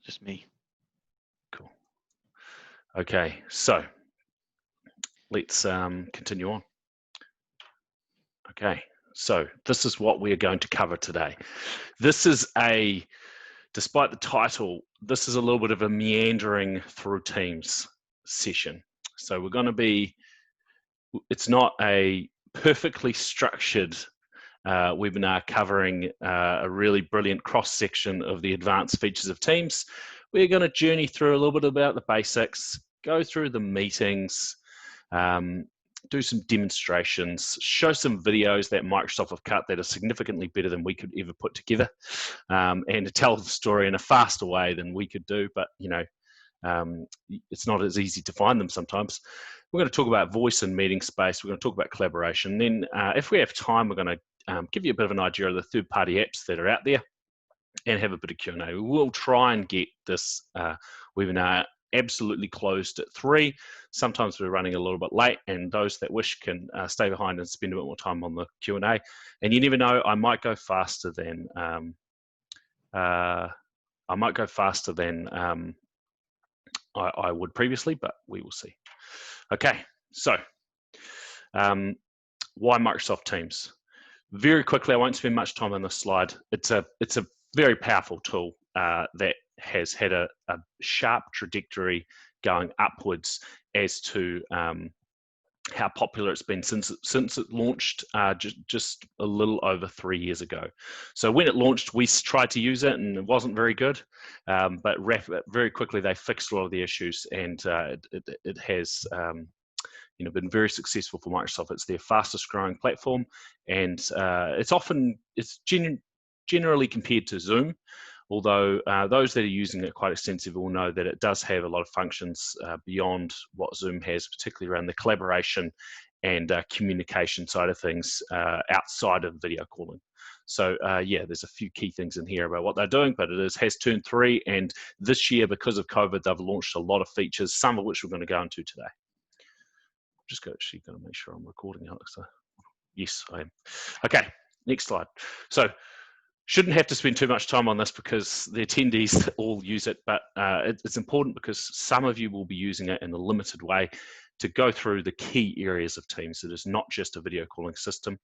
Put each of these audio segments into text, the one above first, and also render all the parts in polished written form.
Just me. Cool. Okay, so let's continue on. Okay, so this is what we are going to cover today. This is despite the title, this is a little bit of a meandering through Teams session. So we're going to be, it's not a perfectly structured webinar covering a really brilliant cross-section of the advanced features of Teams. We're going to journey through a little bit about the basics, go through the meetings, do some demonstrations, show some videos that Microsoft have cut that are significantly better than we could ever put together, and to tell the story in a faster way than we could do, but you know, it's not as easy to find them sometimes. We're going to talk about voice and meeting space. We're going to talk about collaboration. Then if we have time, we're going to give you a bit of an idea of the third-party apps that are out there and have a bit of Q&A. We will try and get this webinar absolutely closed at 3. Sometimes we're running a little bit late, and those that wish can stay behind and spend a bit more time on the Q&A. And you never know, I might go faster than I would previously, but we will see. Okay, so why Microsoft Teams? Very quickly, I won't spend much time on this slide. It's a very powerful tool that has had a sharp trajectory going upwards as to how popular it's been since it launched just a little over 3 years ago. So when it launched, we tried to use it and it wasn't very good, but very quickly they fixed a lot of the issues, and it has been very successful for Microsoft. It's their fastest growing platform, and it's generally compared to Zoom, although those that are using it quite extensively will know that it does have a lot of functions beyond what Zoom has, particularly around the collaboration and communication side of things outside of video calling. So yeah, there's a few key things in here about what they're doing, but it has turned 3, and this year, because of COVID, they've launched a lot of features, some of which we're going to go into today. Just actually going to make sure I'm recording, Alex. Yes, I am. Okay, next slide. So shouldn't have to spend too much time on this because the attendees all use it, but it's important because some of you will be using it in a limited way to go through the key areas of Teams. It is not just a video calling system,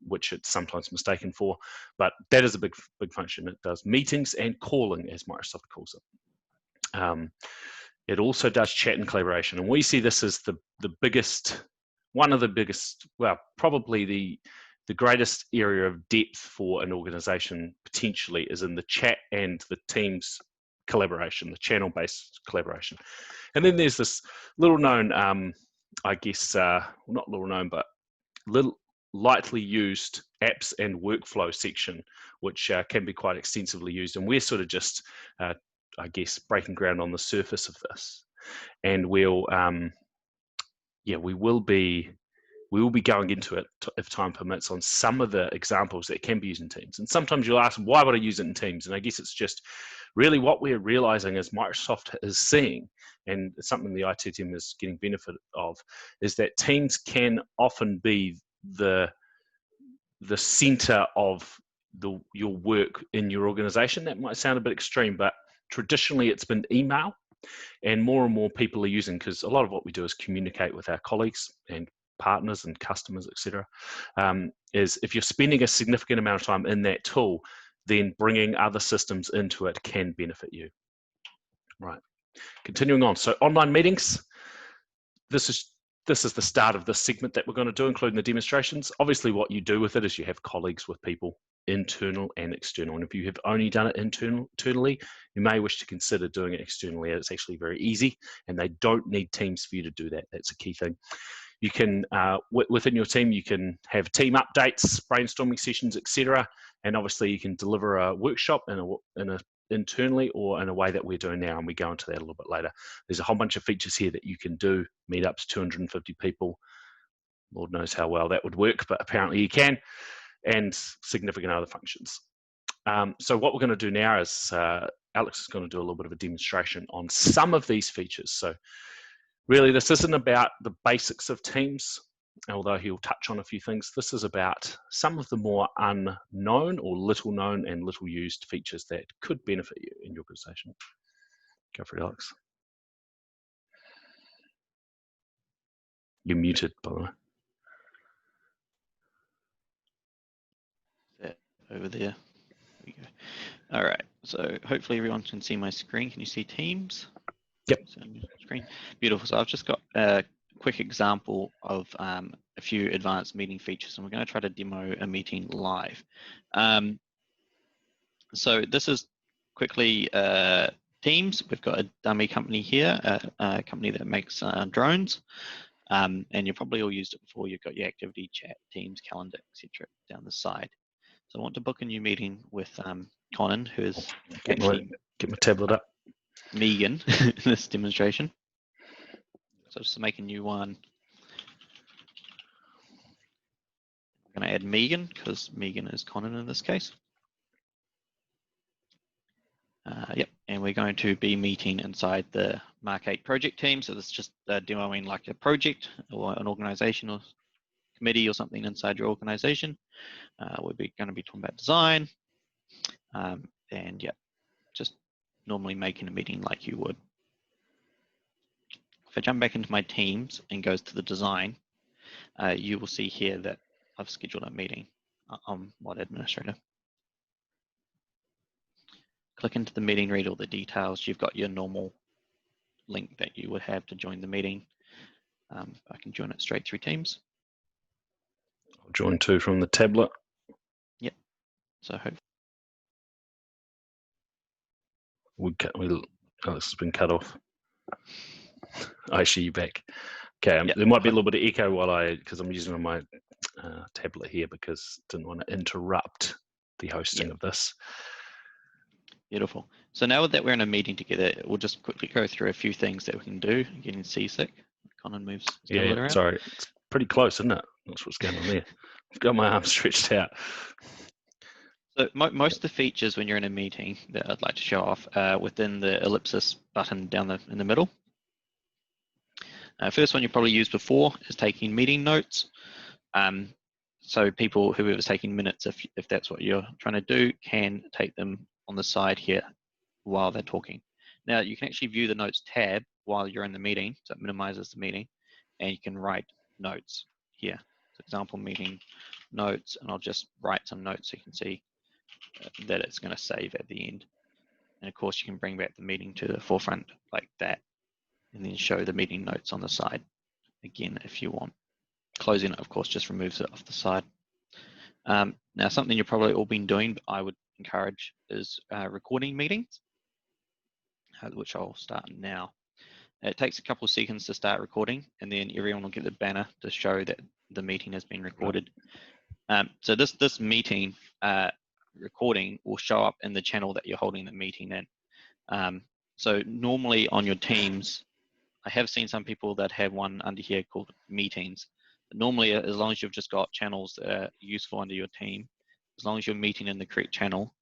which it's sometimes mistaken for, but that is a big function. It does meetings and calling, as Microsoft calls it. It also does chat and collaboration, and we see this as one of the biggest, well, probably the greatest area of depth for an organization potentially is in the chat and the Teams collaboration, the channel-based collaboration. And then there's this little known, I guess, not little known, but lightly used apps and workflow section, which can be quite extensively used. And we're sort of just, I guess, breaking ground on the surface of this. And we will be going into it, if time permits, on some of the examples that can be used in Teams. And sometimes you'll ask, why would I use it in Teams? And I guess it's just really what we're realizing as Microsoft is seeing, and it's something the IT team is getting benefit of, is that Teams can often be the center of your work in your organization. That might sound a bit extreme, but traditionally it's been email, and more people are using, because a lot of what we do is communicate with our colleagues and partners and customers, etc. Is if you're spending a significant amount of time in that tool, then bringing other systems into it can benefit you. Right, continuing on. So online meetings, this is the start of this segment that we're going to do, including the demonstrations. Obviously what you do with it is you have colleagues with people, internal and external, and if you have only done it internally, you may wish to consider doing it externally. It's actually very easy, and they don't need Teams for you to do that. That's a key thing. You can, within your team, you can have team updates, brainstorming sessions, etc. And obviously you can deliver a workshop internally or in a way that we're doing now, and we go into that a little bit later. There's a whole bunch of features here that you can do, meetups, 250 people. Lord knows how well that would work, but apparently you can, and significant other functions. So what we're going to do now is Alex is going to do a little bit of a demonstration on some of these features. So really, this isn't about the basics of Teams. although he'll touch on a few things. This is about some of the more unknown or little known and little used features that could benefit you in your organization. Go for it, Alex. You're muted, by the way. That over there. There we go. All right, so hopefully everyone can see my screen. Can you see Teams? Yep. Screen. Beautiful. So I've just got a quick example of a few advanced meeting features, and we're going to try to demo a meeting live. So this is quickly Teams. We've got a dummy company here, a company that makes drones, and you've probably all used it before. You've got your activity, chat, Teams, calendar, etc. down the side. So I want to book a new meeting with Connon, who is actually get my tablet up. Megan in this demonstration. So just to make a new one, I'm going to add Megan because Megan is Connon in this case. Yep, and we're going to be meeting inside the Mark 8 project team. So this is just demoing like a project or an organization or committee or something inside your organization. We're going to be talking about design, and yeah, just normally making a meeting like you would. If I jump back into my Teams and goes to the design, you will see here that I've scheduled a meeting. I'm Mod Administrator. Click into the meeting, read all the details. You've got your normal link that you would have to join the meeting. I can join it straight through Teams. I'll join too from the tablet. Yep. So Alex has been cut off. I see you back. Okay, yep. There might be a little bit of echo because I'm using my tablet here because I didn't want to interrupt the hosting of this. Beautiful. So now that we're in a meeting together, we'll just quickly go through a few things that we can do. Getting seasick. Connon moves. Yeah, sorry. It's pretty close, isn't it? That's what's going on there. I've got my arms stretched out. So most of the features when you're in a meeting that I'd like to show off within the ellipsis button down in the middle. First one you probably used before is taking meeting notes. So whoever's taking minutes, if that's what you're trying to do, can take them on the side here while they're talking. Now you can actually view the notes tab while you're in the meeting, so it minimizes the meeting, and you can write notes here. So example meeting notes, and I'll just write some notes so you can see that it's going to save at the end. And of course you can bring back the meeting to the forefront like that, and then show the meeting notes on the side again if you want. Closing it, of course, just removes it off the side. Now, something you've probably all been doing, but I would encourage is recording meetings, which I'll start now. It takes a couple of seconds to start recording, and then everyone will get the banner to show that the meeting has been recorded. So this meeting recording will show up in the channel that you're holding the meeting in. So normally on your Teams, I have seen some people that have one under here called meetings. But normally, as long as you've just got channels that are useful under your team, as long as you're meeting in the correct channel,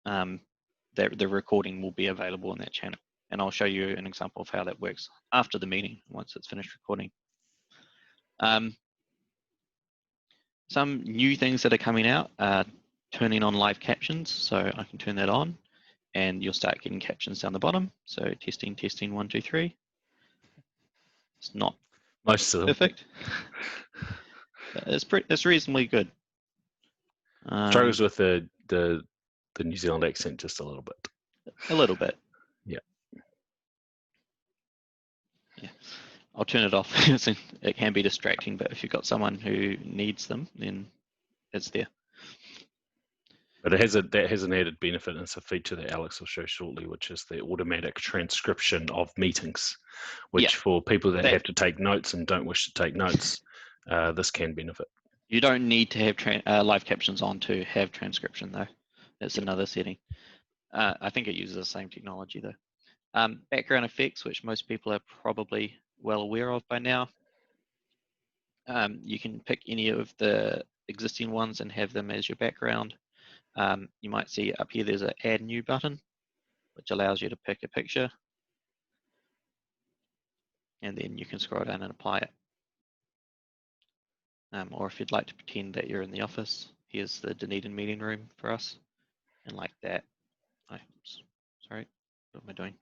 the recording will be available in that channel. And I'll show you an example of how that works after the meeting, once it's finished recording. Some new things that are coming out are turning on live captions. So I can turn that on and you'll start getting captions down the bottom. So testing, 1, 2, 3. It's not most of them perfect. It's reasonably good. Struggles with the New Zealand accent just a little bit. A little bit. Yeah. Yeah. I'll turn it off. It can be distracting, but if you've got someone who needs them, then it's there. But that has an added benefit, and it's a feature that Alex will show shortly, which is the automatic transcription of meetings, which for people that have to take notes and don't wish to take notes, this can benefit. You don't need to have live captions on to have transcription, though. That's another setting. I think it uses the same technology, though. Background effects, which most people are probably well aware of by now. You can pick any of the existing ones and have them as your background. You might see up here there's an add new button, which allows you to pick a picture, and then you can scroll down and apply it. Or if you'd like to pretend that you're in the office, here's the Dunedin meeting room for us. And like that, oops, sorry, what am I doing?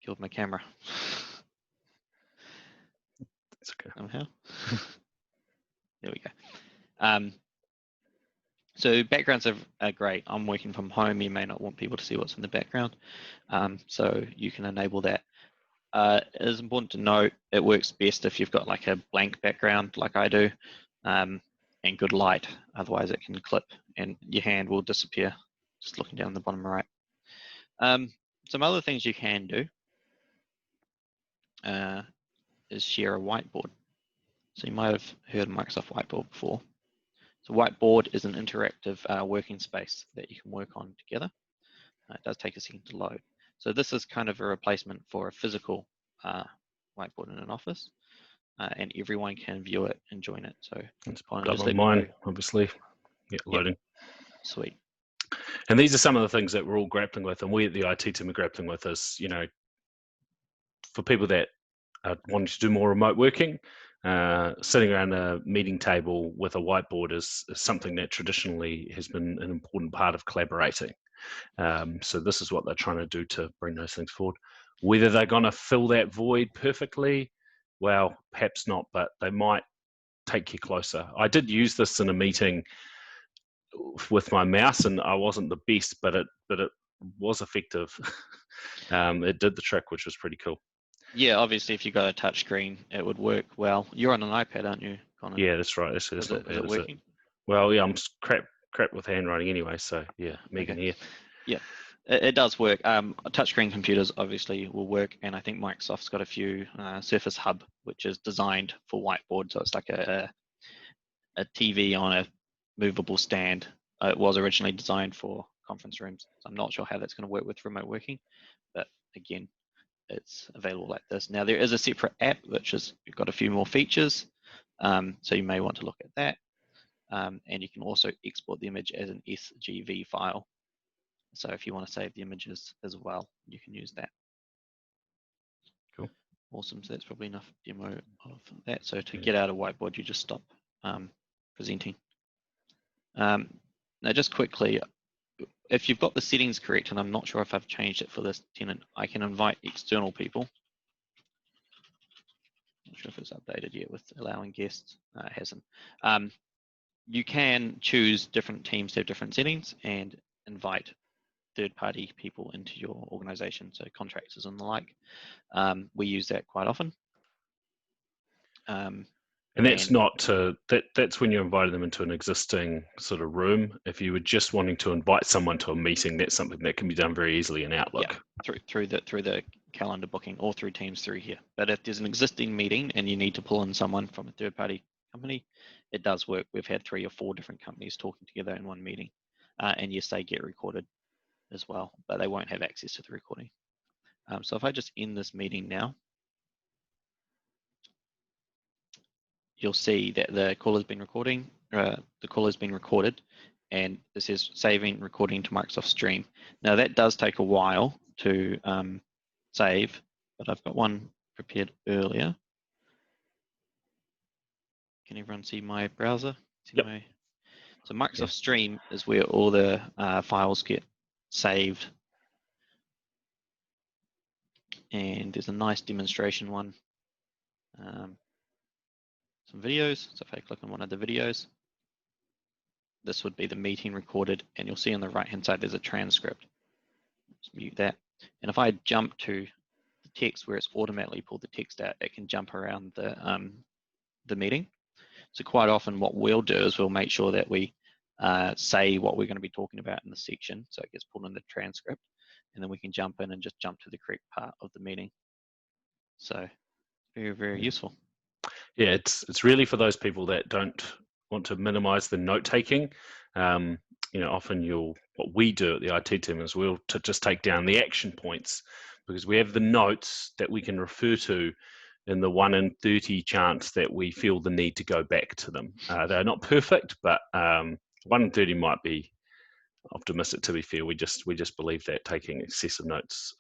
Killed my camera. It's okay. Somehow. There we go. So backgrounds are great. I'm working from home. You may not want people to see what's in the background. So you can enable that. It is important to note it works best if you've got like a blank background like I do, and good light. Otherwise it can clip and your hand will disappear. Just looking down the bottom right. Some other things you can do is share a whiteboard. So you might have heard of Microsoft Whiteboard before. So Whiteboard is an interactive working space that you can work on together. It does take a second to load. So this is kind of a replacement for a physical whiteboard in an office, and everyone can view it and join it. So It's Connon, popped just up let on me mine, know. obviously. Yeah, loading. Sweet. And these are some of the things that we're all grappling with, and we at the IT team are grappling with is, for people that are wanting to do more remote working, sitting around a meeting table with a whiteboard is something that traditionally has been an important part of collaborating. So this is what they're trying to do to bring those things forward. Whether they're going to fill that void perfectly, well, perhaps not, but they might take you closer. I did use this in a meeting with my mouse, and I wasn't the best, but it was effective. It did the trick, which was pretty cool. Yeah, obviously, if you got a touch screen, it would work well. You're on an iPad, aren't you, Connon? Yeah, that's right. That's Is not bad, it is working? it? Well, yeah, I'm crap with handwriting anyway, so yeah, Megan here. Yeah, it does work. Touchscreen computers obviously will work, and I think Microsoft's got a few Surface Hub, which is designed for whiteboard. So it's like a TV on a movable stand. It was originally designed for conference rooms. So I'm not sure how that's going to work with remote working, but again, it's available like this. Now there is a separate app which has got a few more features, so you may want to look at that. And you can also export the image as an SGV file. So if you want to save the images as well, you can use that. Cool. Awesome. So that's probably enough demo of that. So to get out of Whiteboard, you just stop presenting. Now just quickly, if you've got the settings correct, and I'm not sure if I've changed it for this tenant, I can invite external people. Not sure if it's updated yet with allowing guests. It hasn't. You can choose different teams to have different settings and invite third-party people into your organization, so contractors and the like. We use that quite often. And that's not to that's when you invited them into an existing sort of room. If you were just wanting to invite someone to a meeting, that's something that can be done very easily in Outlook. Yeah, through the calendar booking or through Teams through here. But if there's an existing meeting and you need to pull in someone from a third-party company, it does work. We've had 3 or 4 different companies talking together in one meeting, and yes, they get recorded as well, but they won't have access to the recording. So if I just end this meeting now, you'll see that the call has been recording. The call has been recorded, and this is saving recording to Microsoft Stream. Now that does take a while to save, but I've got one prepared earlier. Can everyone see my browser? See yep. So Microsoft Stream is where all the files get saved. And there's a nice demonstration one. Some videos. So if I click on one of the videos, this would be the meeting recorded, and you'll see on the right-hand side there's a transcript. Just mute that. And if I jump to the text where it's automatically pulled the text out, it can jump around the meeting. So quite often what we'll do is we'll make sure that we say what we're going to be talking about in the section, so it gets pulled in the transcript, and then we can jump in and just jump to the correct part of the meeting. So very, very useful. Yeah, it's really for those people that don't want to minimize the note taking. Often what we do at the IT team is we'll just take down the action points, because we have the notes that we can refer to in the 1 in 30 chance that we feel the need to go back to them. They're not perfect, but 1 in 30 might be optimistic. To be fair, we just believe that taking excessive notes,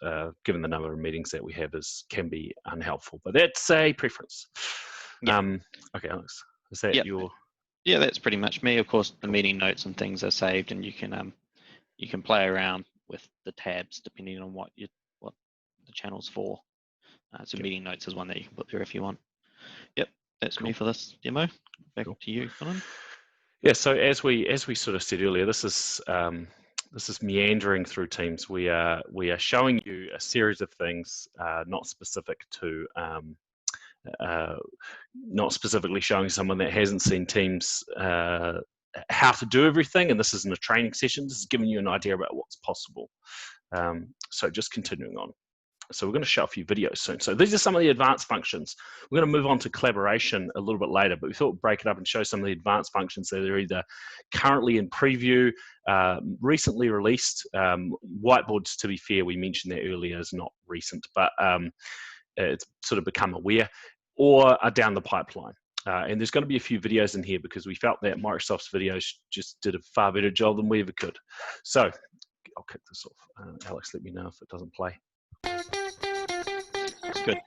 given the number of meetings that we have, can be unhelpful. But that's a preference. Yeah. Okay, Alex. Is that Yep. your? Yeah, that's pretty much me. Of course, the meeting notes and things are saved, and you can play around with the tabs depending on what the channel's for. So meeting notes is one that you can put there if you want. Yep, that's me for this demo. Back to you, Connon. Yeah. So as we sort of said earlier, this is meandering through Teams. We are showing you a series of things, not specific to. Not specifically showing someone that hasn't seen Teams how to do everything, and this isn't a training session. This is giving you an idea about what's possible. So just continuing on. So we're going to show a few videos soon. So these are some of the advanced functions. We're going to move on to collaboration a little bit later, but we thought we'd break it up and show some of the advanced functions that are either currently in preview, recently released. Whiteboards, to be fair, we mentioned that earlier, is not recent, but it's sort of become aware, or are down the pipeline. And there's going to be a few videos in here because we felt that Microsoft's videos just did a far better job than we ever could. So I'll kick this off. Alex, let me know if it doesn't play. It's good.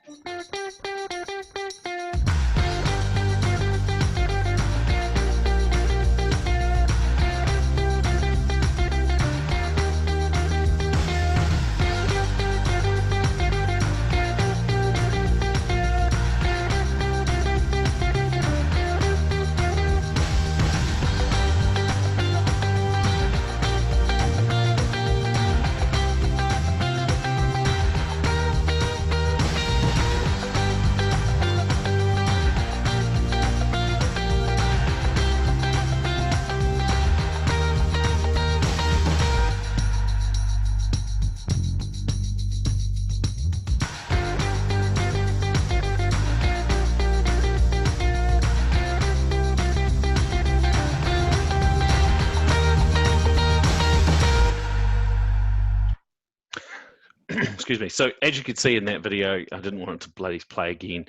Excuse me. So as you could see in that video, I didn't want it to bloody play again.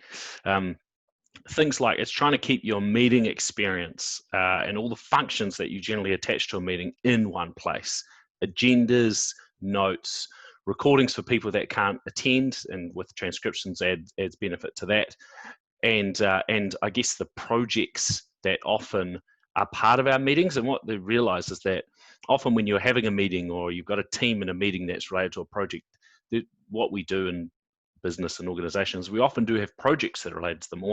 Things like it's trying to keep your meeting experience and all the functions that you generally attach to a meeting in one place. Agendas, notes, recordings for people that can't attend, and with transcriptions adds benefit to that. And I guess the projects that often are part of our meetings. And what they realize is that often when you're having a meeting or you've got a team in a meeting that's related to a project, what we do in business and organizations, we often do have projects that are related to them,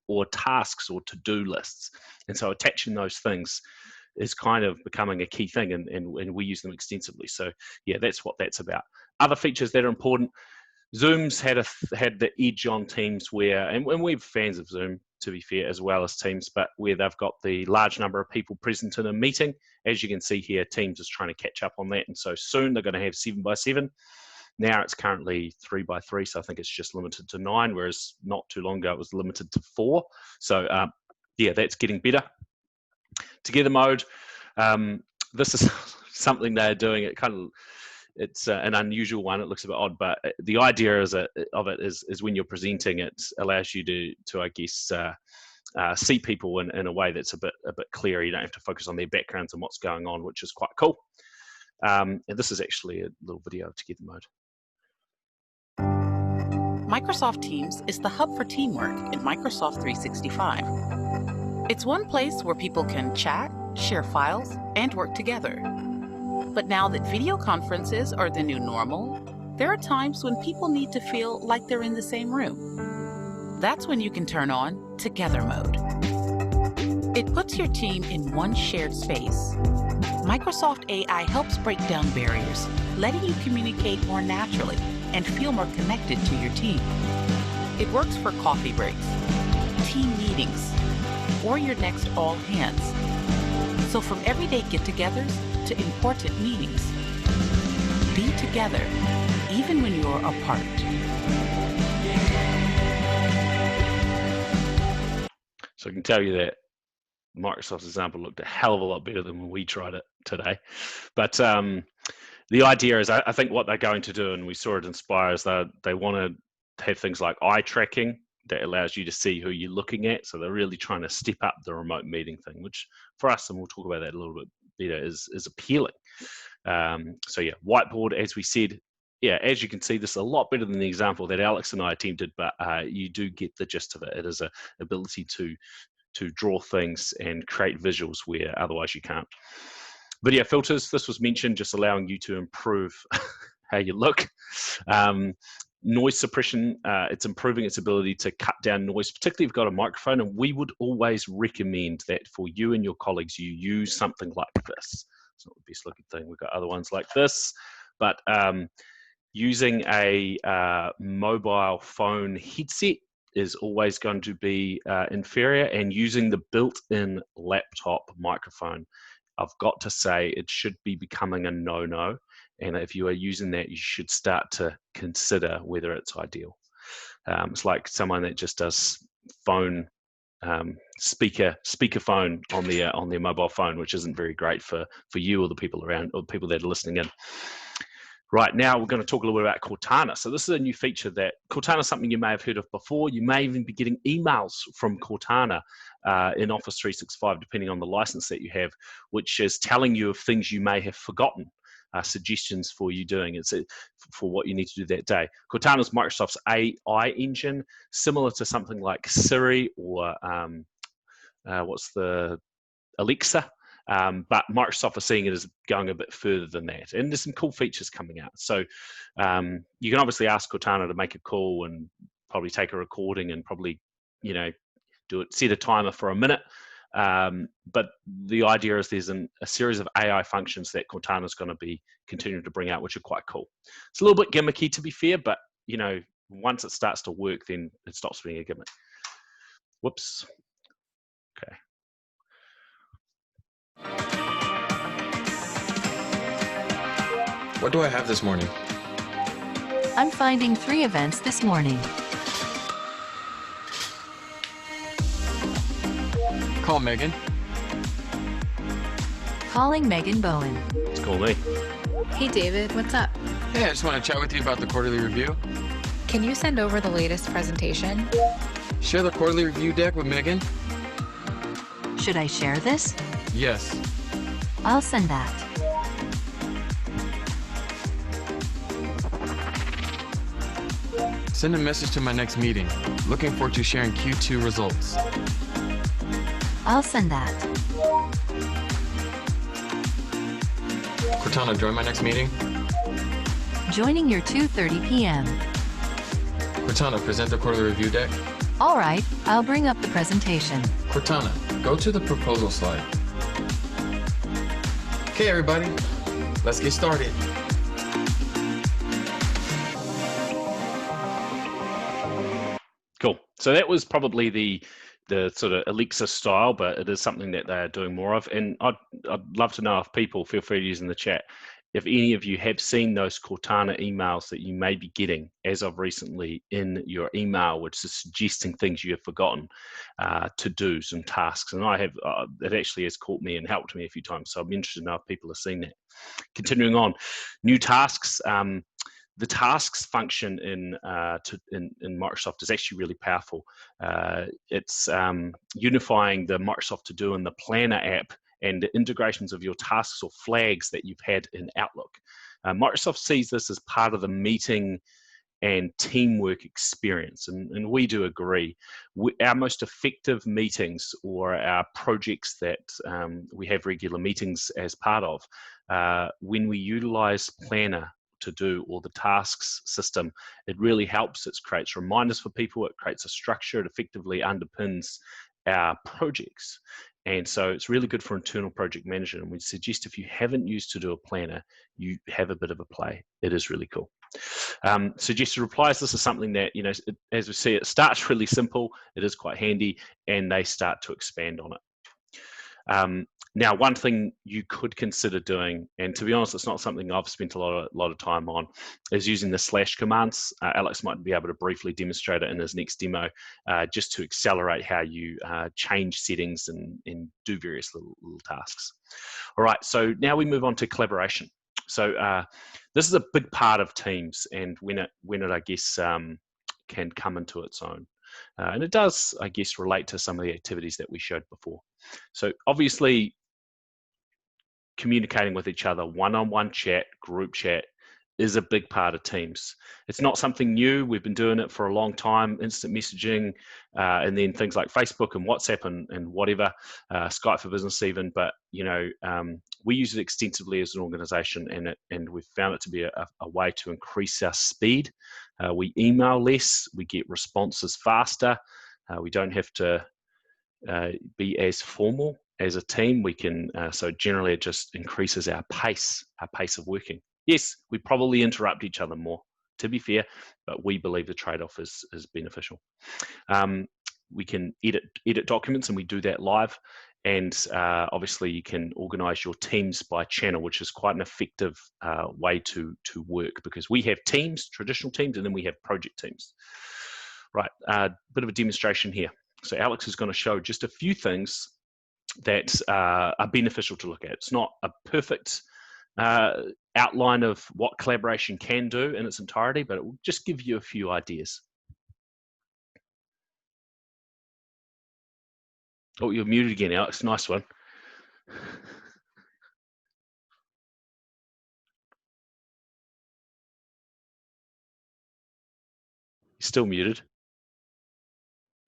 or tasks or to-do lists. And so attaching those things is kind of becoming a key thing, and we use them extensively. So yeah, that's what that's about. Other features that are important, Zoom's had the edge on Teams where, and we're fans of Zoom, to be fair, as well as Teams, but where they've got the large number of people present in a meeting. As you can see here, Teams is trying to catch up on that, and so soon they're going to have 7x7. Now it's currently 3x3, so I think it's just limited to 9, whereas not too long ago it was limited to 4. So yeah, that's getting better. Together mode, this is something they're doing. It's an unusual one. It looks a bit odd, but the idea of it is when you're presenting, it allows you to I guess see people in a way that's a bit clearer. You don't have to focus on their backgrounds and what's going on, which is quite cool. And this is actually a little video of Together mode. Microsoft Teams is the hub for teamwork in Microsoft 365. It's one place where people can chat, share files, and work together. But now that video conferences are the new normal, there are times when people need to feel like they're in the same room. That's when you can turn on Together mode. It puts your team in one shared space. Microsoft AI helps break down barriers, letting you communicate more naturally and feel more connected to your team. It works for coffee breaks, team meetings, or your next all hands. So from everyday get-togethers to important meetings, be together even when you're apart. So I can tell you that Microsoft's example looked a hell of a lot better than when we tried it today. But the idea is, I think what they're going to do, and we saw it in Spire, is they want to have things like eye tracking that allows you to see who you're looking at. So they're really trying to step up the remote meeting thing, which for us, and we'll talk about that a little bit better, is appealing. So yeah, Whiteboard, as we said, yeah, as you can see, this is a lot better than the example that Alex and I attempted, but you do get the gist of it. It is an ability to to draw things and create visuals where otherwise you can't. Video filters, this was mentioned, just allowing you to improve how you look. Noise suppression, it's improving its ability to cut down noise, particularly if you've got a microphone, and we would always recommend that for you and your colleagues, you use something like this. It's not the best looking thing, we've got other ones like this, but using a mobile phone headset is always going to be inferior, and using the built-in laptop microphone, I've got to say it should be becoming a no-no, and if you are using that, you should start to consider whether it's ideal. It's like someone that just does phone speakerphone on their mobile phone, which isn't very great for you or the people around or people that are listening in. Right, now we're going to talk a little bit about Cortana. So this is a new feature that Cortana is something you may have heard of before. You may even be getting emails from Cortana in Office 365, depending on the license that you have, which is telling you of things you may have forgotten, suggestions for you doing it, for what you need to do that day. Cortana is Microsoft's AI engine, similar to something like Siri or what's the Alexa. But Microsoft are seeing it as going a bit further than that. And there's some cool features coming out. So you can obviously ask Cortana to make a call and probably take a recording and probably, you know, do it, set a timer for a minute. But the idea is there's a series of AI functions that Cortana is going to be continuing to bring out, which are quite cool. It's a little bit gimmicky, to be fair, but, you know, once it starts to work, then it stops being a gimmick. Whoops. Okay. What do I have this morning? I'm finding 3 events this morning. Call Megan. Calling Megan Bowen. It's call me. Hey David, what's up? Hey, I just want to chat with you about the quarterly review. Can you send over the latest presentation? Share the quarterly review deck with Megan? Should I share this? Yes. I'll send that. Send a message to my next meeting. Looking forward to sharing Q2 results. I'll send that. Cortana, join my next meeting. Joining your 2:30 p.m. Cortana, present the quarterly review deck. All right, I'll bring up the presentation. Cortana, go to the proposal slide. Okay, everybody, let's get started. Cool. So that was probably the sort of Alexa style, but it is something that they are doing more of. And I'd love to know if people, feel free to use in the chat, if any of you have seen those Cortana emails that you may be getting as of recently in your email, which is suggesting things you have forgotten to do, some tasks. And I have, it actually has caught me and helped me a few times. So I'm interested to know if people have seen that. Continuing on, new tasks. The tasks function in Microsoft is actually really powerful. It's unifying the Microsoft To Do and the Planner app and the integrations of your tasks or flags that you've had in Outlook. Microsoft sees this as part of the meeting and teamwork experience, and we do agree. Our most effective meetings or our projects that we have regular meetings as part of, when we utilize Planner To Do or the tasks system, it really helps. It creates reminders for people, it creates a structure, it effectively underpins our projects. And so it's really good for internal project management. And we suggest if you haven't used To Do a Planner, you have a bit of a play. It is really cool. Suggested replies, this is something that, you know, as we see, it starts really simple, it is quite handy, and they start to expand on it. Now, one thing you could consider doing, and to be honest, it's not something I've spent a lot of time on, is using the slash commands. Alex might be able to briefly demonstrate it in his next demo, just to accelerate how you change settings and do various little tasks. All right, so now we move on to collaboration. So this is a big part of Teams, and when it I guess, can come into its own. And it does, I guess, relate to some of the activities that we showed before. So obviously, communicating with each other, one-on-one chat, group chat, is a big part of Teams. It's not something new. We've been doing it for a long time, instant messaging, and then things like Facebook and WhatsApp and whatever, Skype for Business even. But, you know, we use it extensively as an organization, and we've found it to be a way to increase our speed. We email less, we get responses faster. We don't have to be as formal as a team. We can, so generally it just increases our pace of working. Yes, we probably interrupt each other more, to be fair, but we believe the trade-off is beneficial. We can edit documents, and we do that live. And obviously you can organize your teams by channel, which is quite an effective way to work, because we have teams, traditional teams, and then we have project teams. Right, a bit of a demonstration here. So Alex is going to show just a few things that are beneficial to look at. It's not a perfect outline of what collaboration can do in its entirety, but it will just give you a few ideas. Oh, you're muted again, Alex. Nice one. You're still muted.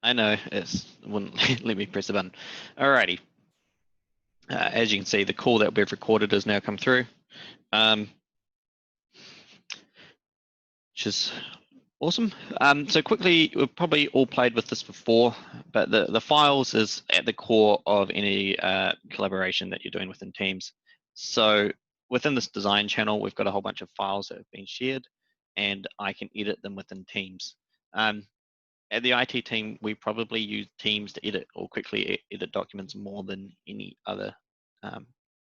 I know, it wouldn't let me press the button. Alrighty. As you can see, the call that we've recorded has now come through, which is awesome. So quickly, we've probably all played with this before, but the files is at the core of any collaboration that you're doing within Teams. So within this design channel, we've got a whole bunch of files that have been shared, and I can edit them within Teams. At the IT team, we probably use Teams to edit or quickly edit documents more than any other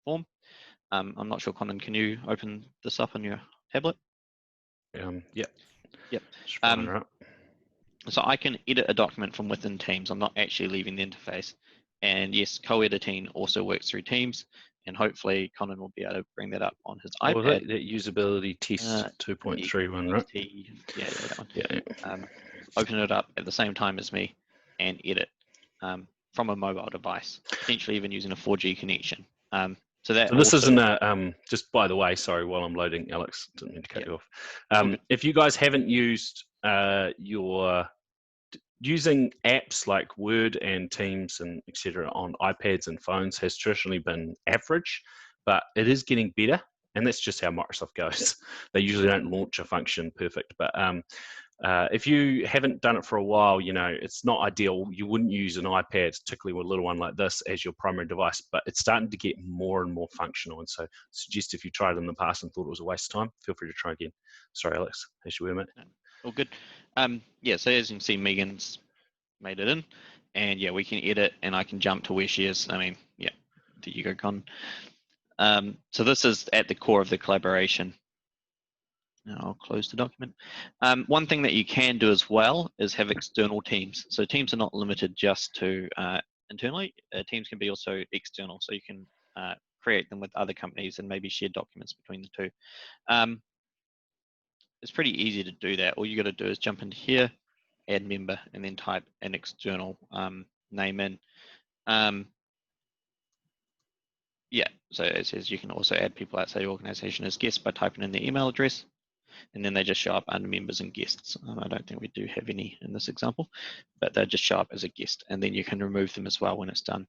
form. I'm not sure, Connon, can you open this up on your tablet? Yeah. Yep. Up. So I can edit a document from within Teams. I'm not actually leaving the interface. And yes, co-editing also works through Teams. And hopefully Connon will be able to bring that up on his iPad. That usability test 2.31, right? Yeah, that one. Yeah. Open it up at the same time as me and edit from a mobile device, potentially even using a 4G connection. So this isn't a, just by the way, sorry, while I'm loading, Alex, didn't mean to cut you off. If you guys haven't used using apps like Word and Teams and etc. on iPads and phones has traditionally been average, but it is getting better, and that's just how Microsoft goes. They usually don't launch a function perfect, but if you haven't done it for a while, you know, it's not ideal. You wouldn't use an iPad, particularly with a little one like this, as your primary device, but it's starting to get more and more functional. And so I suggest if you tried it in the past and thought it was a waste of time, feel free to try again. Sorry, Alex, as you were, mate. All good. Yeah, so as you can see, Megan's made it in, and yeah, we can edit, and I can jump to where she is. I mean, yeah, there you go, Con. So this is at the core of the collaboration. Now I'll close the document. One thing that you can do as well is have external teams. So teams are not limited just to internally. Teams can be also external, so you can create them with other companies and maybe share documents between the two. It's pretty easy to do that. All you got to do is jump into here, add member, and then type an external name in. Yeah, so it says you can also add people outside your organization as guests by typing in their email address, and then they just show up under members and guests. I don't think we do have any in this example, but they just show up as a guest, and then you can remove them as well when it's done.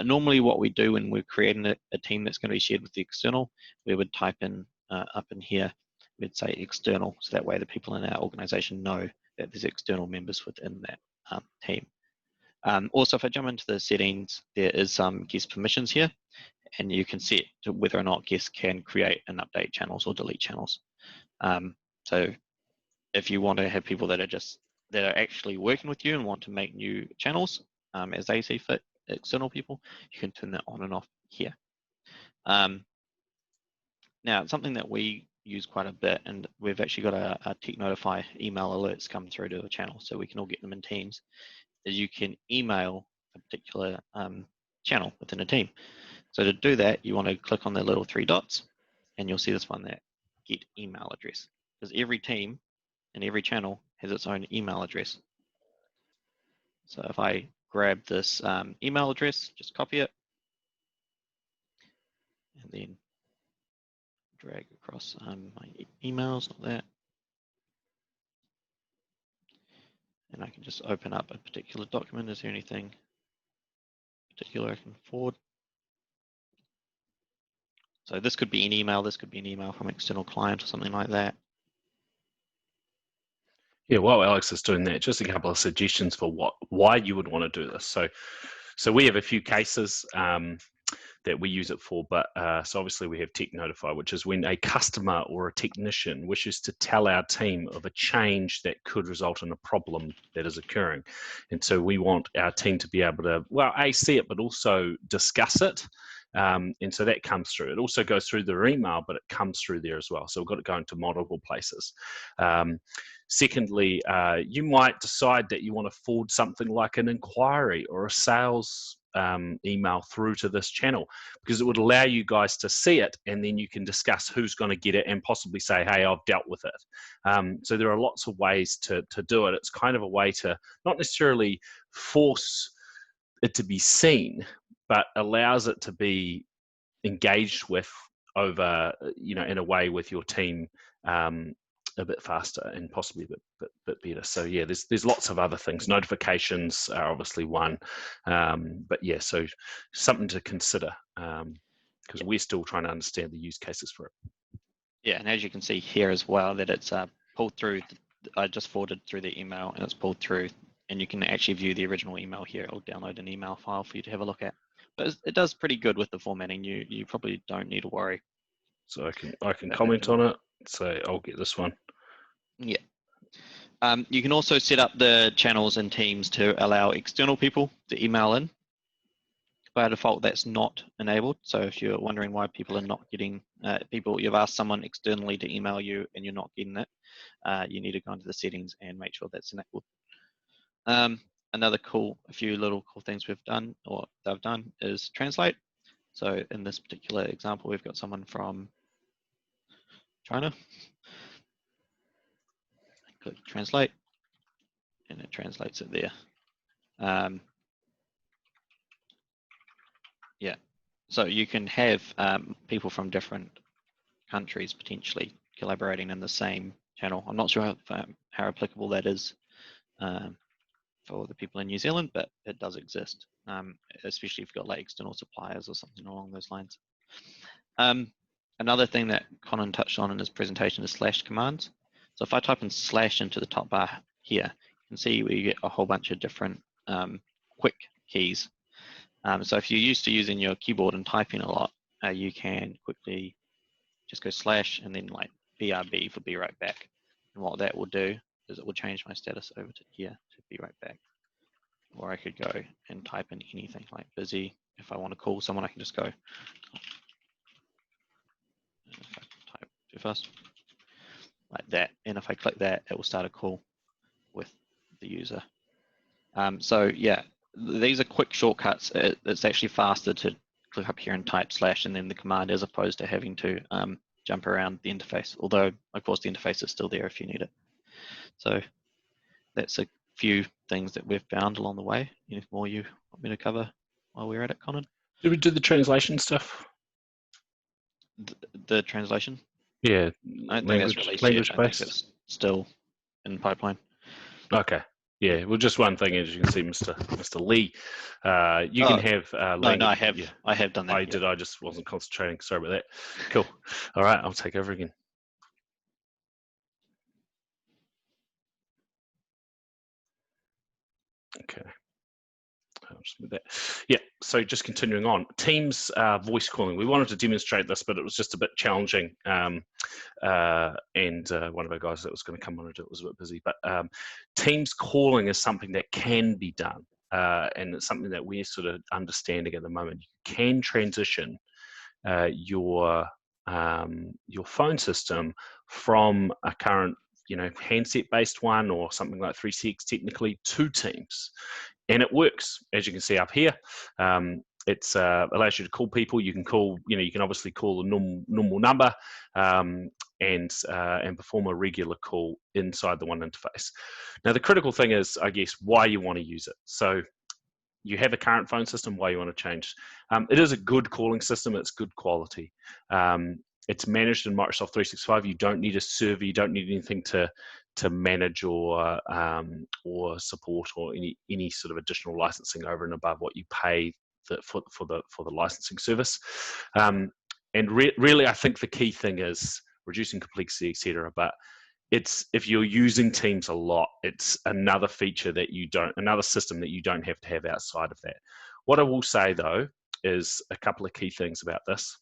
Normally what we do when we're creating a team that's going to be shared with the external, we would type in up in here, we'd say external, so that way the people in our organization know that there's external members within that team. Also, if I jump into the settings, there is some guest permissions here, and you can set whether or not guests can create and update channels or delete channels. So if you want to have people that are actually working with you and want to make new channels as they see fit, external people, you can turn that on and off here. Now, something that we use quite a bit, and we've actually got a Tech Notify email alerts come through to the channel, so we can all get them in Teams, is you can email a particular channel within a team. So to do that, you want to click on the little three dots, and you'll see this one there, get email address, because every team and every channel has its own email address. So if I grab this email address, just copy it, and then drag across my emails, not that. And I can just open up a particular document. Is there anything particular I can forward? So this could be an email. This could be an email from an external client or something like that. Yeah, while Alex is doing that, just a couple of suggestions for why you would want to do this. So we have a few cases that we use it for, but so obviously we have Tech Notify, which is when a customer or a technician wishes to tell our team of a change that could result in a problem that is occurring. And so we want our team to be able to, well, A, see it, but also discuss it. And so that comes through. It also goes through their email, but it comes through there as well. So we've got it going to multiple places. Secondly, you might decide that you want to forward something like an inquiry or a sales email through to this channel, because it would allow you guys to see it, and then you can discuss who's going to get it and possibly say, hey, I've dealt with it. So there are lots of ways to do it. It's kind of a way to not necessarily force it to be seen, but allows it to be engaged with over, in a way with your team a bit faster and possibly a bit better. So yeah, there's lots of other things. Notifications are obviously one, but yeah, so something to consider because we're still trying to understand the use cases for it. Yeah, and as you can see here as well, that it's pulled through. I just forwarded through the email, and it's pulled through, and you can actually view the original email here. It'll download an email file for you to have a look at. But it does pretty good with the formatting. You probably don't need to worry. So I can comment on it. So I'll get this one. Yeah. You can also set up the channels and teams to allow external people to email in. By default, that's not enabled. So if you're wondering why people are not getting, you've asked someone externally to email you and you're not getting it, you need to go into the settings and make sure that's enabled. A few little cool things we've done, or they've done, is translate. So in this particular example, we've got someone from China. Click translate, and it translates it there. Yeah, so you can have people from different countries potentially collaborating in the same channel. I'm not sure how applicable that is for the people in New Zealand, but it does exist, especially if you've got like external suppliers or something along those lines. Another thing that Connon touched on in his presentation is slash commands. So if I type in slash into the top bar here, you can see we get a whole bunch of different quick keys. So if you're used to using your keyboard and typing a lot, you can quickly just go slash and then like BRB for be right back. And what that will do is it will change my status over to here to be right back. Or I could go and type in anything like busy. If I want to call someone, I can just go. If I type too fast, like that. And if I click that, it will start a call with the user. So yeah, these are quick shortcuts. It's actually faster to click up here and type slash and then the command, as opposed to having to jump around the interface. Although, of course, the interface is still there if you need it. So that's a few things that we've found along the way. Anything more you want me to cover while we're at it, Connon? Did we do the translation stuff? The translation? Yeah, I don't think that's released yet. I think it's still in pipeline. Okay. Yeah, well, just one thing, as you can see, Mr. Lee, you can have no, I have. Yeah. I have done that. I did. I just wasn't concentrating. Sorry about that. Cool. All right, I'll take over again. Okay. Just with that. Yeah, so just continuing on, Teams voice calling. We wanted to demonstrate this, but it was just a bit challenging. And one of our guys that was going to come on and do it was a bit busy. But Teams calling is something that can be done. And it's something that we're sort of understanding at the moment. You can transition your phone system from a current handset-based one or something like 3CX technically to Teams. And it works, as you can see up here. It allows you to call people. You can call, you can obviously call a normal number and perform a regular call inside the one interface. Now, the critical thing is, I guess, why you want to use it. So you have a current phone system, why you want to change. It is a good calling system. It's good quality. It's managed in Microsoft 365. You don't need a server. You don't need anything to manage or support or any sort of additional licensing over and above what you pay for the licensing service. And really, I think the key thing is reducing complexity, etc. But if you're using Teams a lot, it's another feature that another system that you don't have to have outside of that. What I will say though is a couple of key things about this.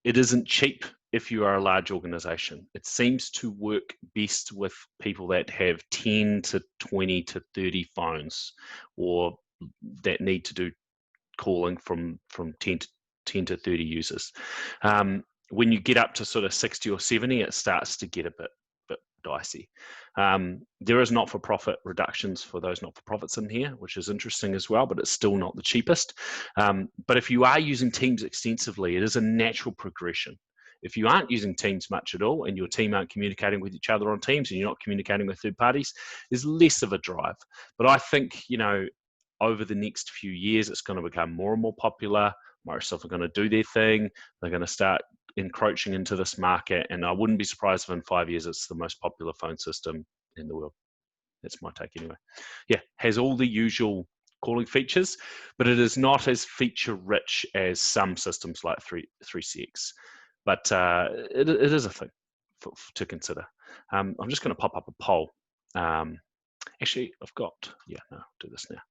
It isn't cheap if you are a large organization. It seems to work best with people that have 10 to 20 to 30 phones, or that need to do calling from 10 to 30 users. When you get up to sort of 60 or 70, it starts to get a bit dicey. There is not-for-profit reductions for those not-for-profits in here, which is interesting as well, but it's still not the cheapest. But if you are using Teams extensively, it is a natural progression. If you aren't using Teams much at all and your team aren't communicating with each other on Teams and you're not communicating with third parties, there's less of a drive. But I think, over the next few years, it's going to become more and more popular. Microsoft are going to do their thing. They're going to start encroaching into this market, and I wouldn't be surprised if in 5 years it's the most popular phone system in the world. That's my take anyway. Yeah, has all the usual calling features, but it is not as feature rich as some systems like 3CX. But it is a thing to consider. I'm just going to pop up a poll. Actually, do this now.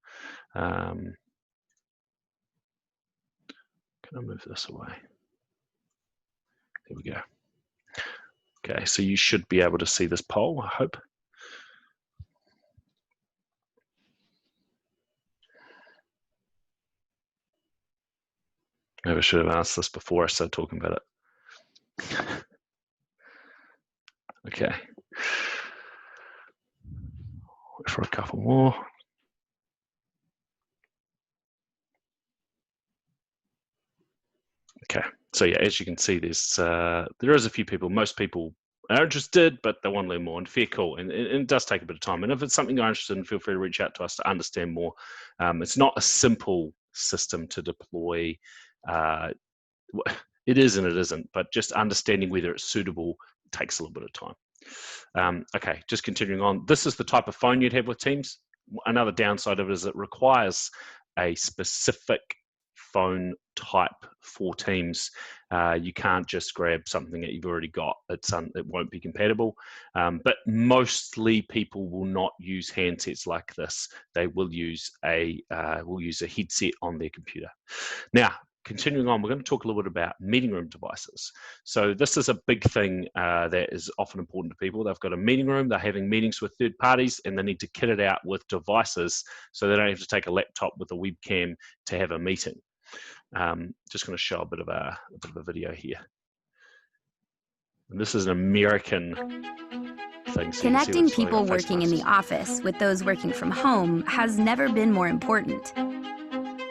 Can I move this away? There we go. Okay, so you should be able to see this poll, I hope. Maybe I should have asked this before I started talking about it. Okay. Wait for a couple more. Okay, so yeah, as you can see, there is a few people. Most people are interested, but they want to learn more, and fair call. And it does take a bit of time. And if it's something you're interested in, feel free to reach out to us to understand more. It's not a simple system to deploy. It is and it isn't, but just understanding whether it's suitable takes a little bit of time. Okay, just continuing on. This is the type of phone you'd have with Teams. Another downside of it is it requires a specific phone type for Teams. You can't just grab something that you've already got. It won't be compatible. But mostly people will not use handsets like this. They will use a headset on their computer. Now, continuing on, we're going to talk a little bit about meeting room devices. So this is a big thing that is often important to people. They've got a meeting room, they're having meetings with third parties, and they need to kit it out with devices so they don't have to take a laptop with a webcam to have a meeting. Just going to show a bit of a video here. And this is an American thing. So connecting people working in the office with those working from home has never been more important.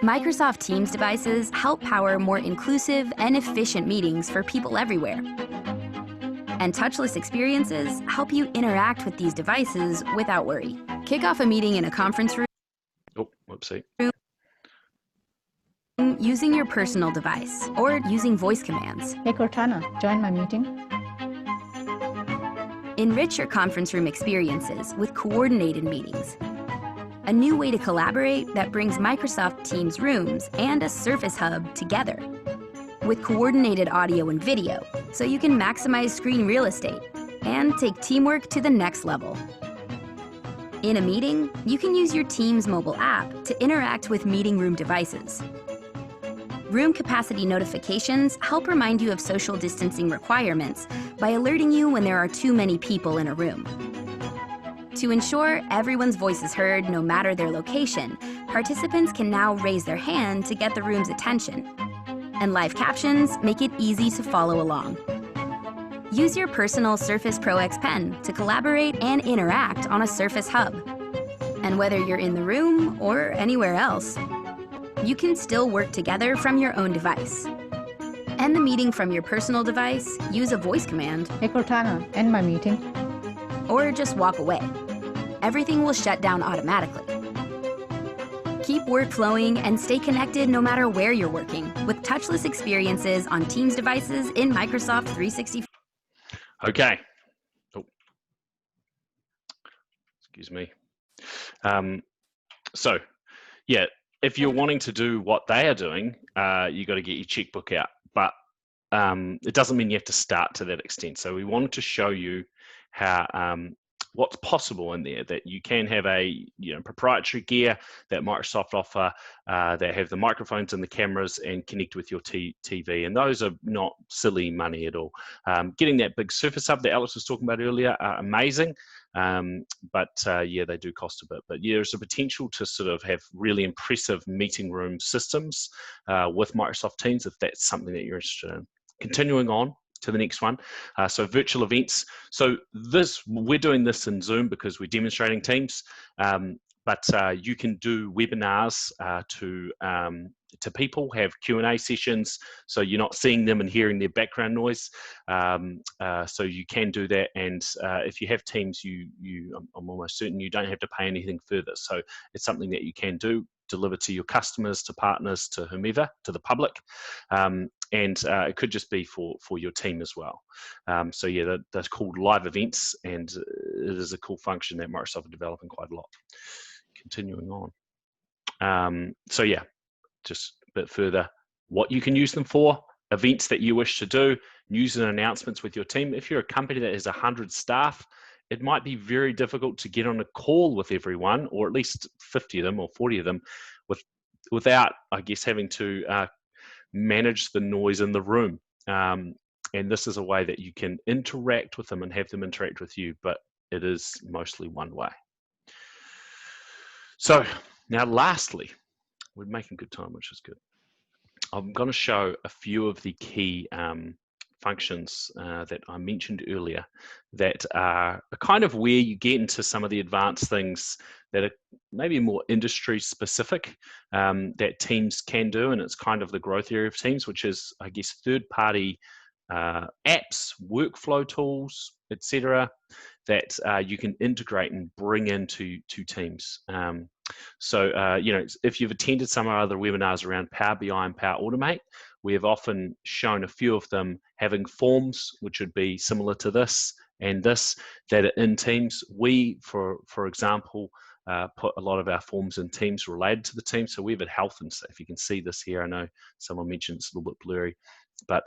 Microsoft Teams devices help power more inclusive and efficient meetings for people everywhere. And touchless experiences help you interact with these devices without worry. Kick off a meeting in a conference room. Oh, whoopsie. Using your personal device or using voice commands. Hey Cortana, join my meeting. Enrich your conference room experiences with coordinated meetings. A new way to collaborate that brings Microsoft Teams rooms and a Surface Hub together. With coordinated audio and video, so you can maximize screen real estate and take teamwork to the next level. In a meeting, you can use your Teams mobile app to interact with meeting room devices. Room capacity notifications help remind you of social distancing requirements by alerting you when there are too many people in a room. To ensure everyone's voice is heard no matter their location, participants can now raise their hand to get the room's attention. And live captions make it easy to follow along. Use your personal Surface Pro X Pen to collaborate and interact on a Surface Hub. And whether you're in the room or anywhere else, you can still work together from your own device. End the meeting from your personal device, use a voice command. Hey Cortana, end my meeting. Or just walk away. Everything will shut down automatically. Keep work flowing and stay connected no matter where you're working. with touchless experiences on Teams devices in Microsoft 365. Okay. Oh. Excuse me. So, yeah, if you're wanting to do what they are doing, you got to get your checkbook out. But it doesn't mean you have to start to that extent. So we wanted to show you how what's possible in there, that you can have a proprietary gear that Microsoft offer that have the microphones and the cameras and connect with your TV, and those are not silly money at all. Getting that big Surface Hub that Alex was talking about earlier are amazing, but yeah, they do cost a bit. But yeah, there's a potential to sort of have really impressive meeting room systems with Microsoft Teams if that's something that you're interested in. Continuing on to the next one, so virtual events. So we're doing this in Zoom because we're demonstrating Teams, but you can do webinars to people, have Q&A sessions, so you're not seeing them and hearing their background noise. So you can do that, and if you have Teams, I'm almost certain you don't have to pay anything further. So it's something that you can do, deliver to your customers, to partners, to whomever, to the public, and it could just be for your team as well. So yeah, that's called live events, and it is a cool function that Microsoft are developing quite a lot. Continuing on, so yeah, just a bit further, what you can use them for, events that you wish to do, news and announcements with your team. If you're a company that has 100 staff, it might be very difficult to get on a call with everyone, or at least 50 of them or 40 of them, without, I guess, having to manage the noise in the room. And this is a way that you can interact with them and have them interact with you, but it is mostly one way. So now lastly, we're making good time, which is good. I'm going to show a few of the key functions that I mentioned earlier that are kind of where you get into some of the advanced things that are maybe more industry specific that Teams can do, and it's kind of the growth area of Teams, which is, I guess, third-party apps, workflow tools, etc., that you can integrate and bring into Teams. So if you've attended some of our other webinars around Power BI and Power Automate, we have often shown a few of them having forms, which would be similar to this and this, that are in Teams. We, for example, put a lot of our forms in Teams related to the team. So we have a health and safety. You can see this here. I know someone mentioned it's a little bit blurry, but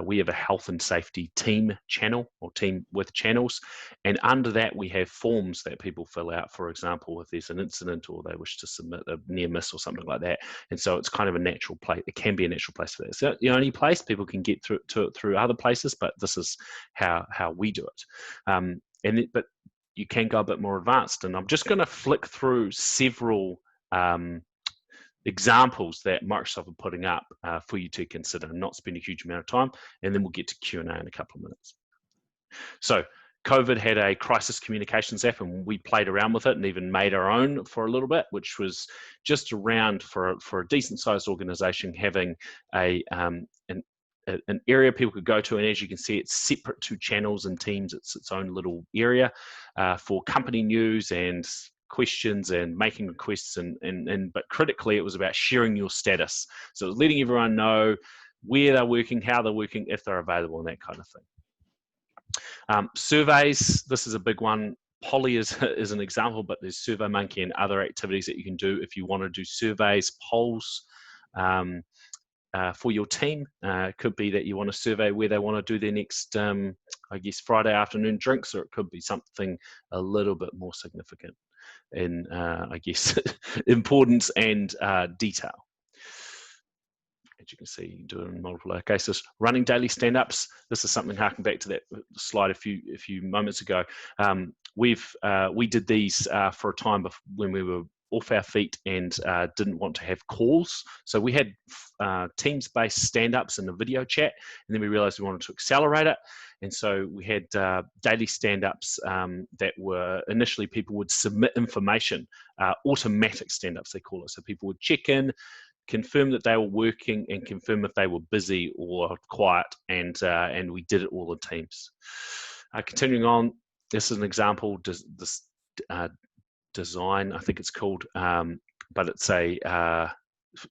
we have a health and safety team channel, or team with channels, and under that we have forms that people fill out. For example, if there's an incident or they wish to submit a near miss or something like that, and so it's kind of a natural place. It can be a natural place for that. It's not the only place. People can get through other places, but this is how we do it. But you can go a bit more advanced, and I'm just going to flick through several examples that Microsoft are putting up for you to consider, and not spend a huge amount of time, and then we'll get to Q&A in a couple of minutes. So COVID had a crisis communications app, and we played around with it and even made our own for a little bit, which was just around for a decent sized organization having an area people could go to, and as you can see, it's separate to channels and Teams. It's its own little area for company news and questions and making requests, but critically it was about sharing your status. So it was letting everyone know where they're working, how they're working, if they're available, and that kind of thing. Surveys, this is a big one. Polly is an example, but there's SurveyMonkey and other activities that you can do if you want to do surveys, polls for your team. It could be that you want to survey where they want to do their next, I guess, Friday afternoon drinks, or it could be something a little bit more significant in, I guess, importance and detail. As you can see, you can do it in multiple cases. Running daily stand-ups. This is something harking back to that slide a few moments ago. We did these for a time when we were off our feet and didn't want to have calls. So we had Teams-based stand-ups in the video chat, and then we realized we wanted to accelerate it. And so we had daily stand-ups that were initially people would submit information, automatic stand-ups they call it. So people would check in, confirm that they were working, and confirm if they were busy or quiet, and we did it all in Teams. Continuing on, this is an example. Design, I think it's called, but it's a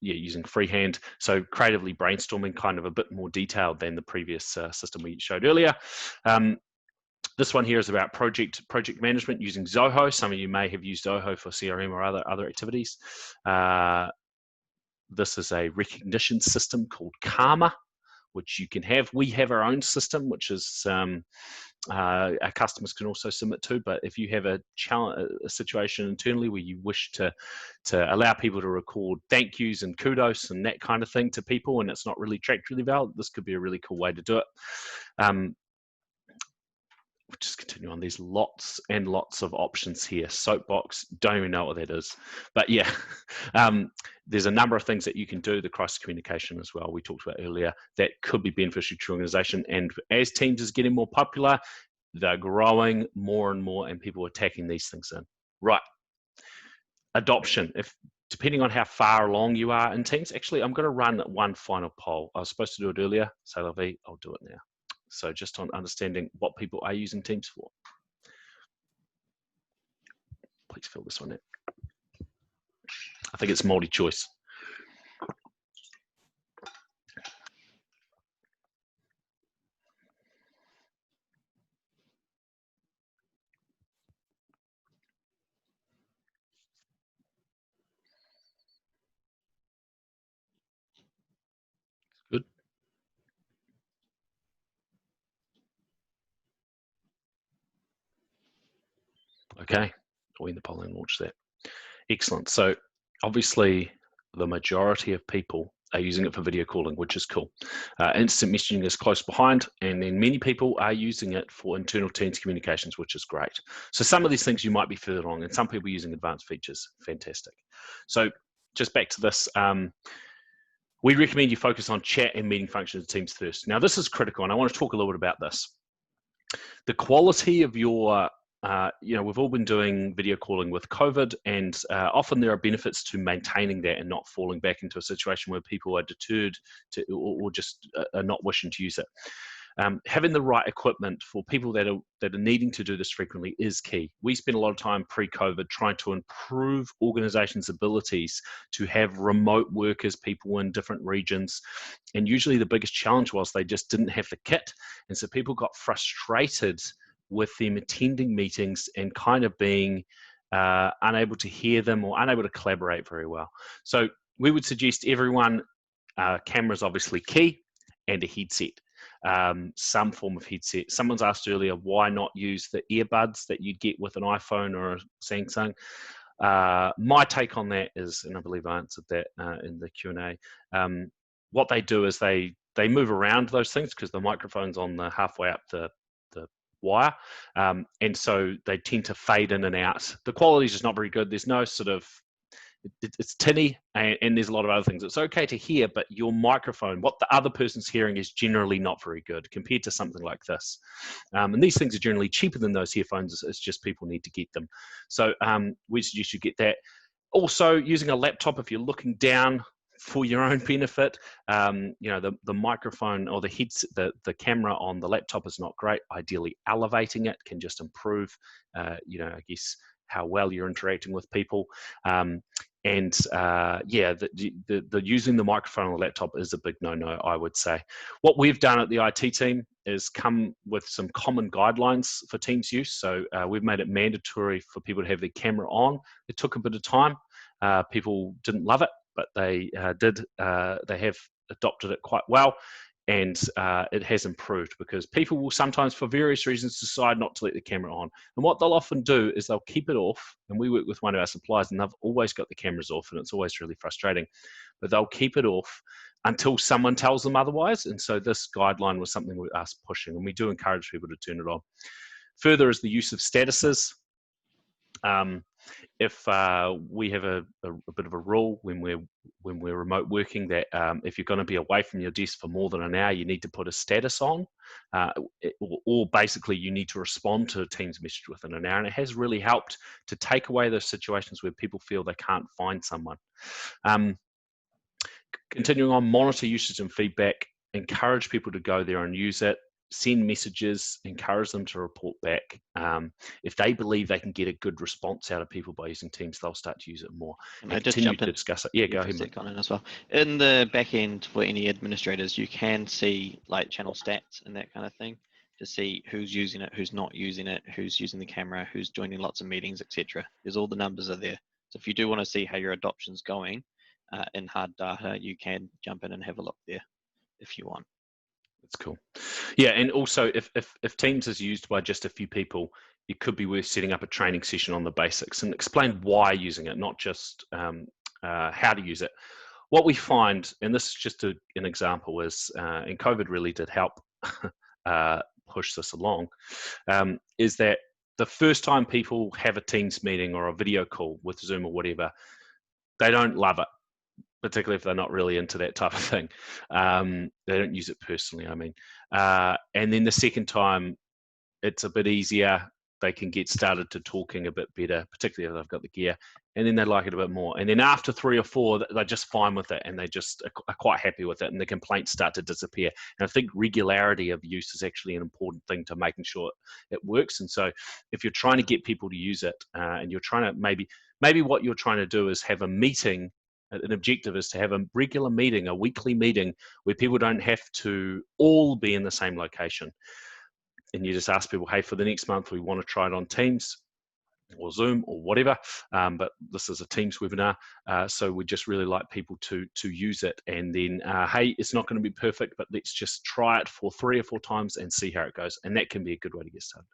using Freehand. So creatively brainstorming, kind of a bit more detailed than the previous system we showed earlier. This one here is about project management using Zoho. Some of you may have used Zoho for CRM or other activities. This is a recognition system called Karma, which you can have. We have our own system, which is our customers can also submit to. But if you have a situation internally where you wish to allow people to record thank yous and kudos and that kind of thing to people, and it's not really tracked really well, this could be a really cool way to do it. We'll just continue on. There's lots and lots of options here. Soapbox, don't even know what that is. But yeah, there's a number of things that you can do, the crisis communication as well, we talked about earlier, that could be beneficial to your organization. And as Teams is getting more popular, they're growing more and more, and people are taking these things in. Right. Adoption. Depending on how far along you are in Teams, actually, I'm going to run one final poll. I was supposed to do it earlier, so Lovey, I'll do it now. So just on understanding what people are using Teams for. Please fill this one in. I think it's multi-choice. Good. Okay, we in the polling launch that. Excellent. So obviously the majority of people are using it for video calling, which is cool. Instant messaging is close behind, and then many people are using it for internal Teams communications, which is great. So some of these things you might be further along, and some people are using advanced features. Fantastic. So just back to this. We recommend you focus on chat and meeting functions of Teams first. Now this is critical, and I want to talk a little bit about this. The quality of your we've all been doing video calling with COVID, and often there are benefits to maintaining that and not falling back into a situation where people are deterred to, or just are not wishing to use it. Having the right equipment for people that are needing to do this frequently is key. We spent a lot of time pre-COVID trying to improve organizations' abilities to have remote workers, people in different regions, and usually the biggest challenge was they just didn't have the kit, and so people got frustrated with them attending meetings and kind of being unable to hear them or unable to collaborate very well. So we would suggest everyone, cameras obviously key, and a headset, some form of headset. Someone's asked earlier, why not use the earbuds that you'd get with an iPhone or a Samsung? My take on that is, and I believe I answered that in the Q&A, what they do is they move around those things because the microphone's on the halfway up the wire, and so they tend to fade in and out. The quality is just not very good. There's no sort of, it's tinny, and there's a lot of other things. It's okay to hear, but your microphone, what the other person's hearing, is generally not very good compared to something like this. And these things are generally cheaper than those headphones. It's just people need to get them. So we suggest you get that. Also, using a laptop, if you're looking down for your own benefit, the microphone or the headset, the camera on the laptop is not great. Ideally, elevating it can just improve, I guess, how well you're interacting with people. Using the microphone on the laptop is a big no-no, I would say. What we've done at the IT team is come with some common guidelines for Teams use. So we've made it mandatory for people to have their camera on. It took a bit of time. People didn't love it, but they have adopted it quite well, and it has improved because people will sometimes, for various reasons, decide not to let the camera on. And what they'll often do is they'll keep it off, and we work with one of our suppliers, and they've always got the cameras off, and it's always really frustrating, but they'll keep it off until someone tells them otherwise. And so this guideline was something we us pushing, and we do encourage people to turn it on. Further is the use of statuses. If we have a bit of a rule when we're remote working that if you're going to be away from your desk for more than an hour, you need to put a status on, or basically you need to respond to a Teams message within an hour. And it has really helped to take away those situations where people feel they can't find someone. Continuing on, monitor usage and feedback. Encourage people to go there and use it. send messages, encourage them to report back. If they believe they can get a good response out of people by using Teams, they'll start to use it more. And And I just continue jump to in discuss it. Yeah, go for a ahead, mate. sec on it as well. In the back end for any administrators, you can see like channel stats and that kind of thing to see who's using it, who's not using it, who's using the camera, who's joining lots of meetings, etc. There's all the numbers are there. So if you do want to see how your adoption's going in hard data, you can jump in and have a look there if you want. That's cool. Yeah, and also if Teams is used by just a few people, it could be worth setting up a training session on the basics and explain why using it, not just how to use it. What we find, and this is just an example, is and COVID really did help push this along, is that the first time people have a Teams meeting or a video call with Zoom or whatever, they don't love it, particularly if they're not really into that type of thing. They don't use it personally, I mean. And then the second time, it's a bit easier. They can get started to talking a bit better, particularly if they've got the gear. And then they like it a bit more. And then after 3 or 4, they're just fine with it, and they just are quite happy with it, and the complaints start to disappear. And I think regularity of use is actually an important thing to making sure it works. And so if you're trying to get people to use it, and you're trying to maybe what you're trying to do is have a meeting. An objective is to have a regular meeting, a weekly meeting, where people don't have to all be in the same location. And you just ask people, hey, for the next month, we want to try it on Teams or Zoom or whatever, but this is a Teams webinar, so we just really like people to use it. And then, hey, it's not going to be perfect, but let's just try it for 3 or 4 times and see how it goes. And that can be a good way to get started.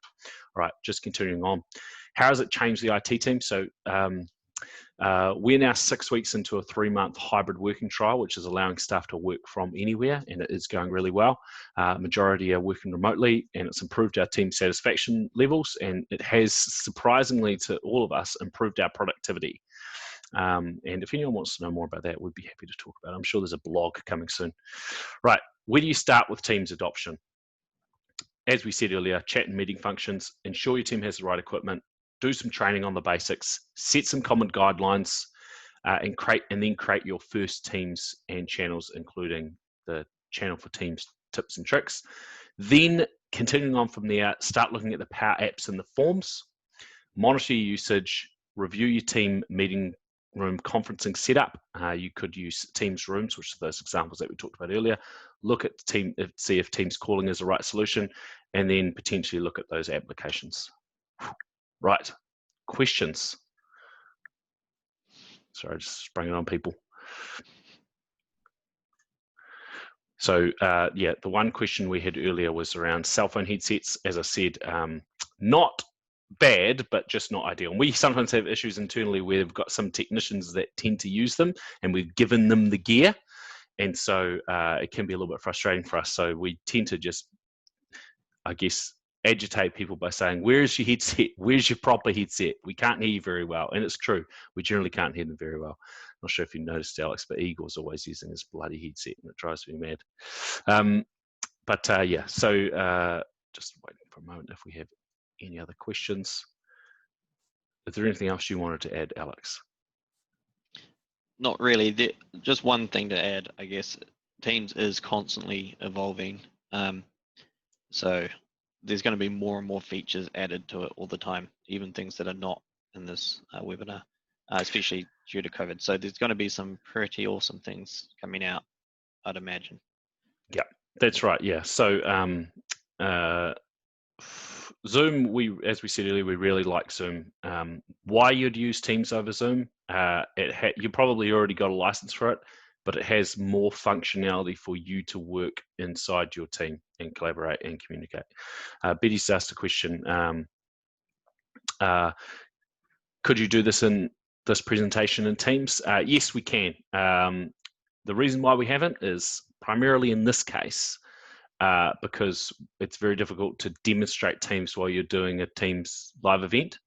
All right, just continuing on. How has it changed the IT team? So we're now 6 weeks into a 3-month hybrid working trial, which is allowing staff to work from anywhere, and it is going really well. Majority are working remotely, and it's improved our team satisfaction levels, and it has, surprisingly to all of us, improved our productivity. And if anyone wants to know more about that, we'd be happy to talk about it. I'm sure there's a blog coming soon. Right, where do you start with Teams adoption? As we said earlier, chat and meeting functions, ensure your team has the right equipment, do some training on the basics, set some common guidelines, and then create your first teams and channels, including the channel for Teams tips and tricks. Then continuing on from there, start looking at the Power Apps and the forms, monitor your usage, review your team meeting room conferencing setup. You could use Teams rooms, which are those examples that we talked about earlier. Look at see if Teams calling is the right solution, and then potentially look at those applications. Right, questions. Sorry, I just sprung it on people. So yeah, the one question we had earlier was around cell phone headsets. As I said, not bad, but just not ideal. And we sometimes have issues internally where we've got some technicians that tend to use them, and we've given them the gear. And so it can be a little bit frustrating for us. So we tend to just, I guess, agitate people by saying, where's your headset? Where's your proper headset? We can't hear you very well. And it's true. We generally can't hear them very well. Not sure if you noticed, Alex, but Igor's always using his bloody headset, and it drives me mad. Yeah, so just waiting for a moment if we have any other questions. Is there anything else you wanted to add, Alex? Not really. Just one thing to add, I guess. Teams is constantly evolving. So there's going to be more and more features added to it all the time, even things that are not in this webinar, especially due to COVID. So there's going to be some pretty awesome things coming out, I'd imagine. Yeah, that's right. Yeah. So Zoom, as we said earlier, we really like Zoom. Why you'd use Teams over Zoom? You probably already got a license for it, but it has more functionality for you to work inside your team and collaborate and communicate. Betty's asked a question. Could you do this in this presentation in Teams? Yes, we can. The reason why we haven't is primarily in this case, because it's very difficult to demonstrate Teams while you're doing a Teams live event.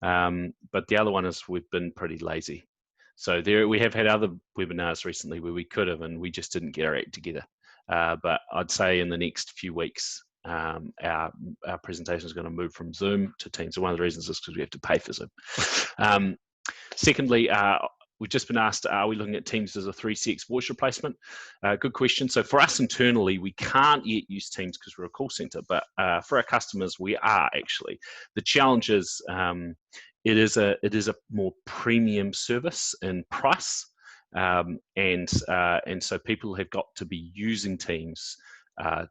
But the other one is we've been pretty lazy. So we have had other webinars recently where we could have, and we just didn't get our act together. But I'd say in the next few weeks, our presentation is going to move from Zoom to Teams. So one of the reasons is because we have to pay for Zoom. Secondly, we've just been asked, are we looking at Teams as a 3CX voice replacement? Good question. So for us internally, we can't yet use Teams because we're a call center, but for our customers, we are actually. The challenge is it is a more premium service in price, and so people have got to be using Teams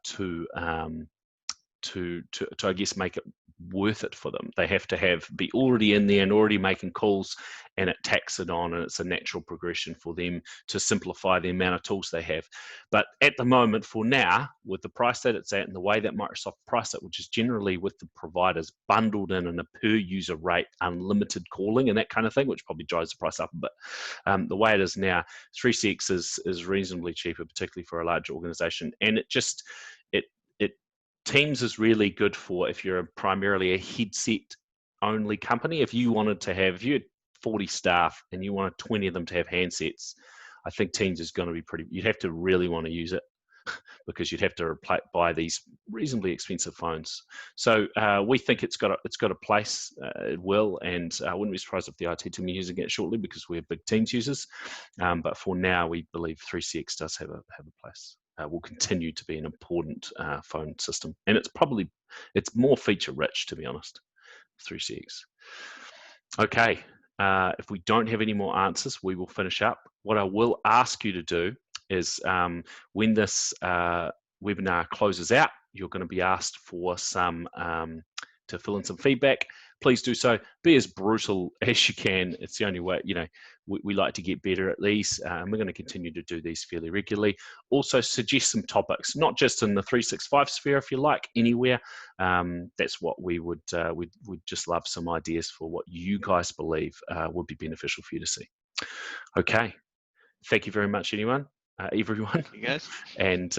to I guess make it worth it for them. They have to be already in there and already making calls, and it tacks it on, and it's a natural progression for them to simplify the amount of tools they have. But at the moment, for now, with the price that it's at and the way that Microsoft price it, which is generally with the providers bundled in a per user rate, unlimited calling and that kind of thing, which probably drives the price up a bit. The way it is now, 3CX is reasonably cheaper, particularly for a large organization, and Teams is really good for if you're primarily a headset only company. If you had 40 staff and you wanted 20 of them to have handsets, I think Teams is going to be you'd have to really want to use it because you'd have to buy these reasonably expensive phones. So we think it's got a place, it will, and I wouldn't be surprised if the IT team are using it shortly because we're big Teams users. But for now, we believe 3CX does have a place. Will continue to be an important phone system, and it's more feature rich, to be honest. 3CX. Okay, if we don't have any more answers, we will finish up. What I will ask you to do is when this webinar closes out, you're going to be asked for to fill in some feedback. Please do so. Be as brutal as you can. It's the only way, we like to get better at these. And we're going to continue to do these fairly regularly. Also suggest some topics, not just in the 365 sphere, if you like, anywhere. That's what we'd just love some ideas for what you guys believe would be beneficial for you to see. Okay. Thank you very much, everyone. You guys. And